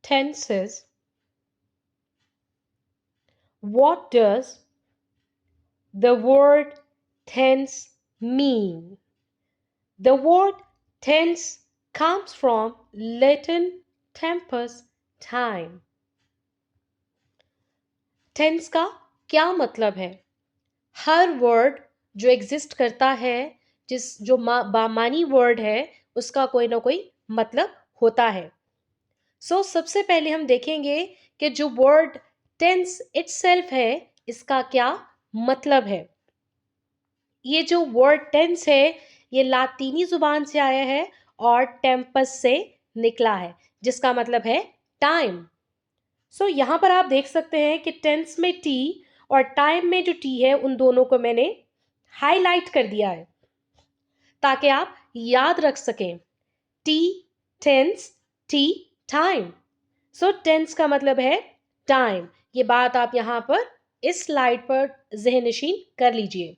tenses. What does the word tense mean? The word tense comes from Latin tempus, time. Tense का क्या मतलब है? हर word जो exist करता है, जो बामानी वर्ड है, उसका कोई ना कोई मतलब होता है. सबसे पहले हम देखेंगे कि जो वर्ड टेंस इटसेल्फ है, इसका क्या मतलब है. ये जो वर्ड टेंस है, ये लातीनी जुबान से आया है और टेम्पस से निकला है, जिसका मतलब है टाइम. यहाँ पर आप देख सकते हैं कि टेंस में टी और टाइम में जो टी है, उन दोनों को मैंने हाईलाइट कर दिया है ताकि आप याद रख सकें. T tense, T time. Tense का मतलब है टाइम. ये बात आप यहाँ पर इस स्लाइड पर ज़हन नशीन कर लीजिए,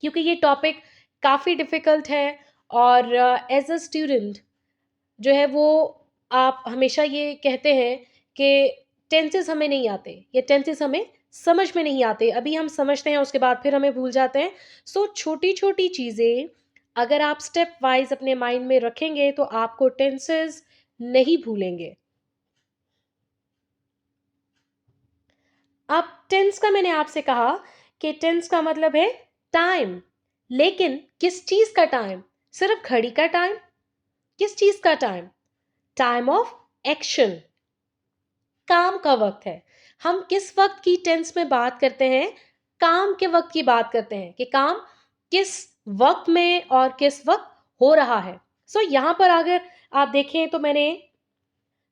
क्योंकि ये टॉपिक काफ़ी डिफ़िकल्ट है और एज अ स्टूडेंट जो है वो आप हमेशा ये कहते हैं कि टेंसेस हमें नहीं आते, ये टेंसेस हमें समझ में नहीं आते. अभी हम समझते हैं, उसके बाद फिर हमें भूल जाते हैं. छोटी छोटी चीज़ें अगर आप स्टेप वाइज अपने माइंड में रखेंगे तो आपको टेंसेस नहीं भूलेंगे. अब टेंस का मैंने आपसे कहा कि टेंस का मतलब है टाइम. लेकिन किस चीज का टाइम? सिर्फ घड़ी का टाइम? किस चीज का टाइम? टाइम ऑफ एक्शन, काम का वक्त है. हम किस वक्त की टेंस में बात करते हैं? काम के वक्त की बात करते हैं कि काम किस वक्त में और किस वक्त हो रहा है. यहां पर अगर आप देखें तो मैंने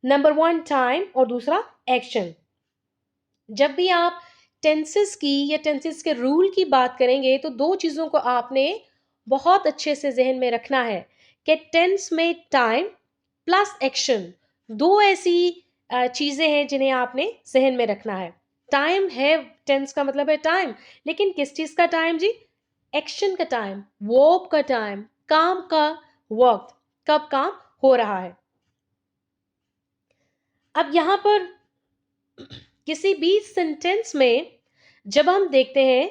नंबर 1 टाइम और दूसरा एक्शन. जब भी आप टेंसेस की या टेंसेस के रूल की बात करेंगे तो दो चीज़ों को आपने बहुत अच्छे से जहन में रखना है कि टेंस में टाइम प्लस एक्शन, दो ऐसी चीज़ें हैं जिन्हें आपने जहन में रखना है. टाइम है, टेंस का मतलब है टाइम, लेकिन किस चीज़ का टाइम जी? एक्शन का टाइम, वर्ब का टाइम, काम का वक्त, कब काम हो रहा है. अब यहां पर किसी भी सेंटेंस में जब हम देखते हैं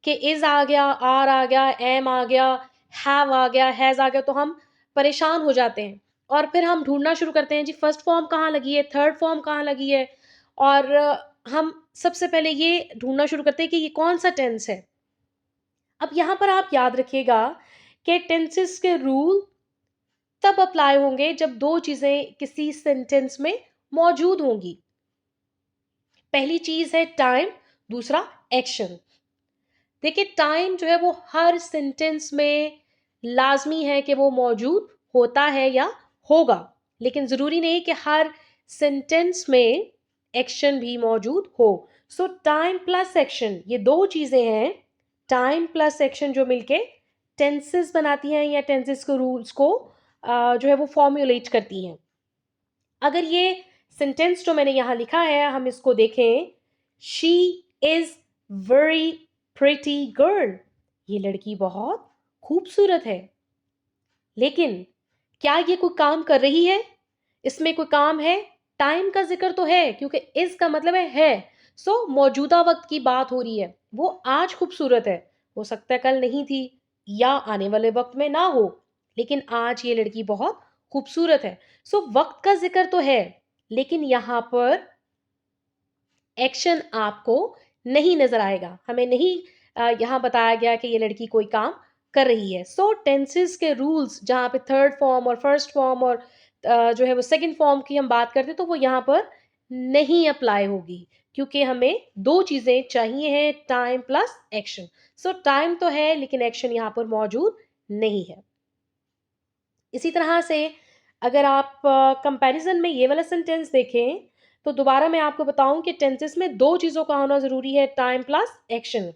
कि इज आ गया, आर आ गया, एम आ गया, हैव आ गया, हैज आ गया, तो हम परेशान हो जाते हैं और फिर हम ढूंढना शुरू करते हैं जी फर्स्ट फॉर्म कहाँ लगी है, थर्ड फॉर्म कहाँ लगी है. और हम सबसे पहले ये ढूंढना शुरू करते हैं कि ये कौन सा टेंस है. अब यहां पर आप याद रखिएगा कि टेंसेस के रूल तब अप्लाई होंगे जब दो चीजें किसी सेंटेंस में मौजूद होंगी. पहली चीज है टाइम, दूसरा एक्शन. देखिए टाइम जो है वो हर सेंटेंस में लाजमी है कि वो मौजूद होता है या होगा, लेकिन ज़रूरी नहीं कि हर सेंटेंस में एक्शन भी मौजूद हो. टाइम प्लस एक्शन, ये दो चीज़ें हैं. टाइम प्लस एक्शन जो मिलके टेंसेस बनाती हैं या टेंसेस के रूल्स को जो है वो फॉर्मुलेट करती हैं. अगर ये सेंटेंस जो मैंने यहाँ लिखा है हम इसको देखें, she is very pretty girl, ये लड़की बहुत खूबसूरत है. लेकिन क्या ये कोई काम कर रही है? इसमें कोई काम है? टाइम का जिक्र तो है क्योंकि इस का मतलब है. मौजूदा वक्त की बात हो रही है. वो आज खूबसूरत है, हो सकता है कल नहीं थी या आने वाले वक्त में ना हो, लेकिन आज ये लड़की बहुत खूबसूरत है. वक्त का जिक्र तो है, लेकिन यहां पर एक्शन आपको नहीं नजर आएगा. हमें नहीं यहाँ बताया गया कि ये लड़की कोई काम कर रही है. टेंसेस के रूल्स जहाँ पे थर्ड फॉर्म और फर्स्ट फॉर्म और जो है वो सेकंड फॉर्म की हम बात करते हैं तो वो यहाँ पर नहीं अप्लाई होगी, क्योंकि हमें दो चीजें चाहिए हैं, टाइम प्लस एक्शन. टाइम तो है लेकिन एक्शन यहाँ पर मौजूद नहीं है. इसी तरह से अगर आप कंपैरिजन में ये वाला सेंटेंस देखें तो दोबारा मैं आपको बताऊं कि टेंसेस में दो चीजों का होना जरूरी है, time plus action.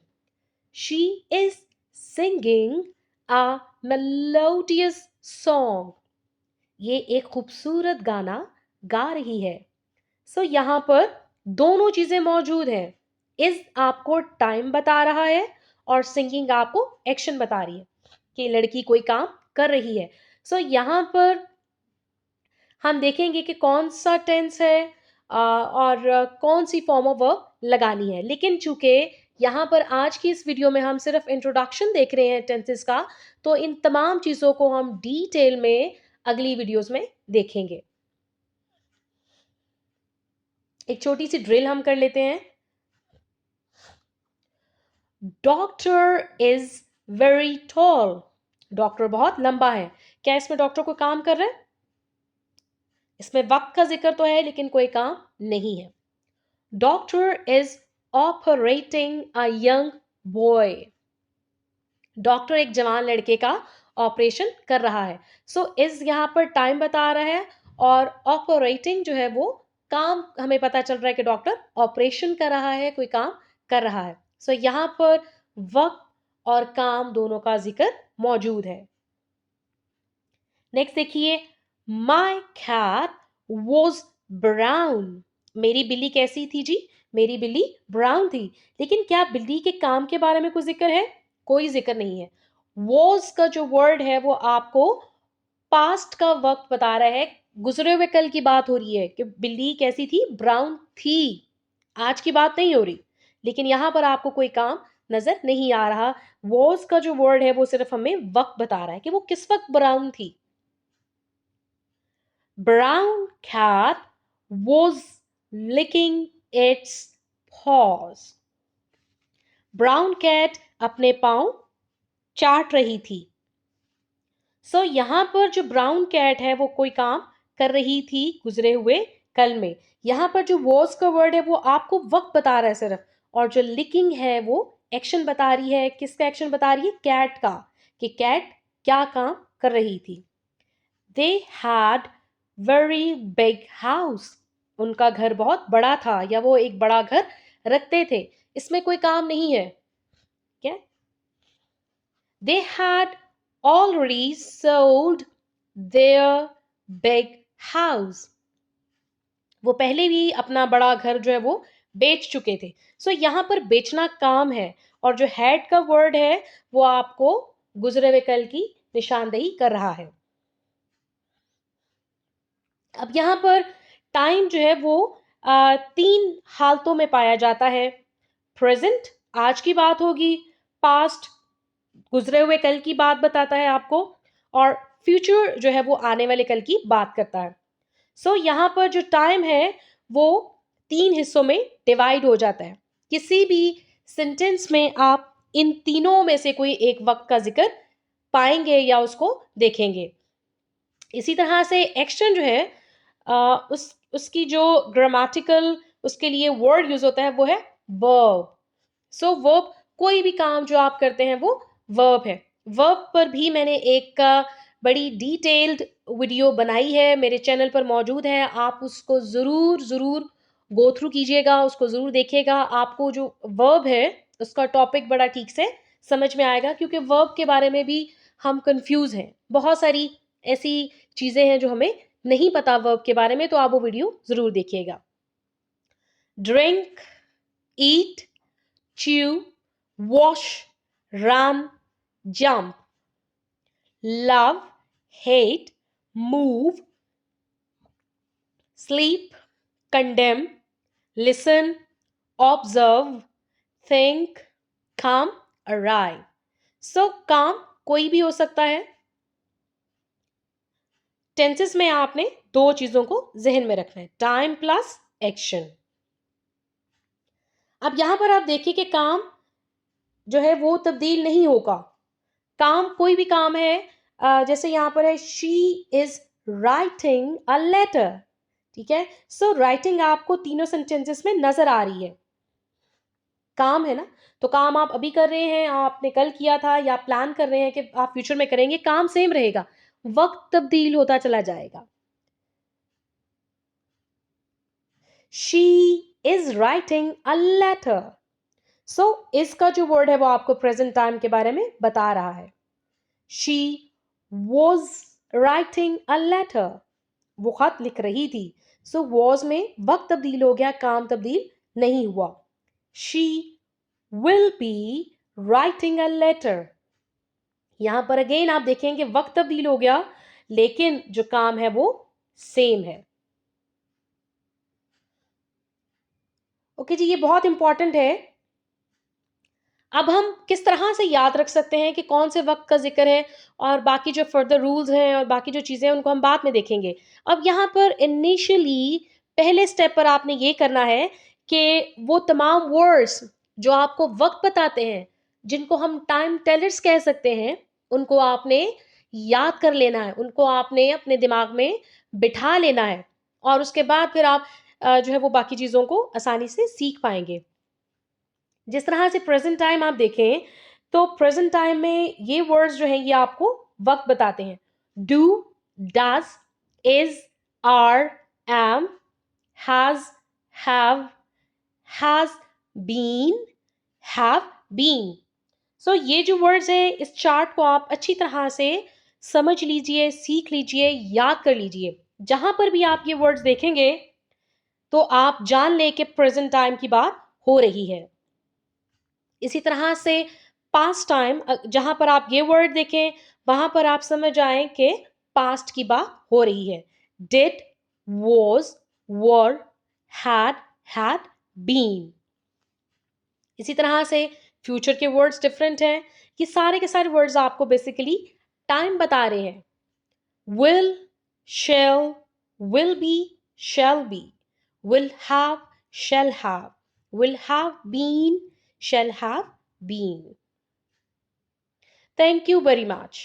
She is singing a melodious song, ये एक खूबसूरत गाना गा रही है. यहां पर दोनों चीजें मौजूद हैं. इज आपको टाइम बता रहा है और सिंगिंग आपको एक्शन बता रही है कि लड़की कोई काम कर रही है. यहां पर हम देखेंगे कि कौन सा टेंस है और कौन सी फॉर्म ऑफ वर्ब लगानी है। लेकिन चूंकि यहाँ पर आज की इस वीडियो में हम सिर्फ इंट्रोडक्शन देख रहे हैं टेंसेस का, तो इन तमाम चीज़ों को हम डिटेल में अगली वीडियोस में देखेंगे। एक छोटी सी ड्रिल हम कर लेते हैं। Doctor is very tall. Doctor बहुत लंबा है। क्या इसमें डॉक्टर कोई काम कर रहा है? इसमें वक्त का जिक्र तो है लेकिन कोई काम नहीं है। Doctor is operating a young boy. Doctor एक जवान लड़के का ऑपरेशन कर रहा है। सो इज यहां पर टाइम बता रहा है और ऑपरेटिंग जो है वो काम, हमें पता चल रहा है कि डॉक्टर ऑपरेशन कर रहा है, कोई काम कर रहा है। सो यहां पर वक्त और काम दोनों का जिक्र मौजूद है। नेक्स्ट देखिए, माई कैट वॉज ब्राउन। मेरी बिल्ली कैसी थी जी? मेरी बिल्ली ब्राउन थी। लेकिन क्या बिल्ली के काम के बारे में कोई जिक्र है? कोई जिक्र नहीं है। वॉज का जो वर्ड है वो आपको पास्ट का वक्त बता रहा है, गुजरे हुए कल की बात हो रही है कि बिल्ली कैसी थी? ब्राउन थी। आज की बात नहीं हो रही। लेकिन यहां पर आपको कोई काम नजर नहीं आ रहा। वॉज का जो वर्ड है वो सिर्फ हमें वक्त बता रहा है कि वो किस वक्त ब्राउन थी। Brown cat was licking its paws. Brown cat अपने पांव चाट रही थी। सो यहां पर जो ब्राउन कैट है वो कोई काम कर रही थी गुजरे हुए कल में। यहां पर जो वॉज का वर्ड है वो आपको वक्त बता रहा है सिर्फ, और जो लिकिंग है वो एक्शन बता रही है। किसका एक्शन बता रही है? कैट का, कि कैट क्या काम कर रही थी। They had very big house. उनका घर बहुत बड़ा था या वो एक बड़ा घर रखते थे। इसमें कोई काम नहीं है। क्या? They had already sold their big house. वो पहले भी अपना बड़ा घर जो है वो बेच चुके थे। सो यहाँ पर बेचना काम है, और जो हैड का वर्ड है वो आपको गुजरे हुए कल की निशानदेही कर रहा है। अब यहाँ पर टाइम जो है वो तीन हालतों में पाया जाता है। प्रेजेंट, आज की बात होगी। पास्ट, गुजरे हुए कल की बात बताता है आपको। और फ्यूचर जो है वो आने वाले कल की बात करता है। सो यहाँ पर जो टाइम है वो तीन हिस्सों में डिवाइड हो जाता है। किसी भी सेंटेंस में आप इन तीनों में से कोई एक वक्त का जिक्र पाएंगे या उसको देखेंगे। इसी तरह से एक्शन जो है उसकी जो ग्रामेटिकल उसके लिए वर्ड यूज होता है वो है वर्ब। सो वर्ब, कोई भी काम जो आप करते हैं वो वर्ब है। वर्ब पर भी मैंने एक बड़ी डिटेल्ड वीडियो बनाई है, मेरे चैनल पर मौजूद है। आप उसको ज़रूर ज़रूर गो थ्रू कीजिएगा, उसको ज़रूर देखिएगा। आपको जो वर्ब है उसका टॉपिक बड़ा ठीक से समझ में आएगा, क्योंकि वर्ब के बारे में भी हम कंफ्यूज हैं। बहुत सारी ऐसी चीज़ें हैं जो हमें नहीं पता वर्ब के बारे में, तो आप वो वीडियो ज़रूर देखिएगा। ड्रिंक, ईट, chew, wash, run, jump, love, hate, move, sleep, condemn, listen, observe, think, come, arrive. So काम कोई भी हो सकता है। टेंसेस में आपने दो चीजों को जहन में रखना है, टाइम प्लस एक्शन। अब यहां पर आप देखिए कि काम जो है वो तब्दील नहीं होगा। काम कोई भी काम है, जैसे यहां पर है she is writing a letter. ठीक है, सो राइटिंग आपको तीनों सेंटेंसेस में नजर आ रही है। काम है ना, तो काम आप अभी कर रहे हैं, आपने कल किया था, या प्लान कर रहे हैं कि आप फ्यूचर में करेंगे, काम सेम रहेगा, वक्त तब्दील होता चला जाएगा। She is writing a letter. So इसका जो वर्ड है वो आपको प्रेजेंट टाइम के बारे में बता रहा है। She was writing a letter, वो खत लिख रही थी। सो वॉज में वक्त तब्दील हो गया, काम तब्दील नहीं हुआ। She will be writing a letter. यहां पर अगेन आप देखेंगे वक्त तब्दील हो गया, लेकिन जो काम है वो सेम है। ओके जी, ये बहुत इंपॉर्टेंट है। अब हम किस तरह से याद रख सकते हैं कि कौन से वक्त का जिक्र है, और बाकी जो फर्दर रूल्स हैं और बाकी जो चीज़ें हैं उनको हम बाद में देखेंगे। अब यहाँ पर इनिशियली पहले स्टेप पर आपने ये करना है कि वो तमाम वर्ड्स जो आपको वक्त बताते हैं, जिनको हम टाइम टेलर्स कह सकते हैं, उनको आपने याद कर लेना है, उनको आपने अपने दिमाग में बिठा लेना है, और उसके बाद फिर आप जो है वो बाकी चीज़ों को आसानी से सीख पाएंगे। जिस तरह से प्रेजेंट टाइम आप देखें, तो प्रेजेंट टाइम में ये वर्ड्स जो हैं ये आपको वक्त बताते हैं। Do, does, is, are, am, has, have, has been, have been. So ये जो वर्ड्स है, इस चार्ट को आप अच्छी तरह से समझ लीजिए, सीख लीजिए, याद कर लीजिए। जहां पर भी आप ये वर्ड्स देखेंगे तो आप जान लें कि प्रेजेंट टाइम की बात हो रही है। इसी तरह से पास्ट टाइम, जहां पर आप ये वर्ड देखें वहां पर आप समझ आए कि पास्ट की बात हो रही है। Did, was, were, had been. इसी तरह से फ्यूचर के वर्ड्स डिफरेंट हैं। ये सारे के सारे वर्ड्स आपको बेसिकली टाइम बता रहे हैं। Will, shall, will be, shall be, will have, shall have, will have been, shall have been. Thank you very much.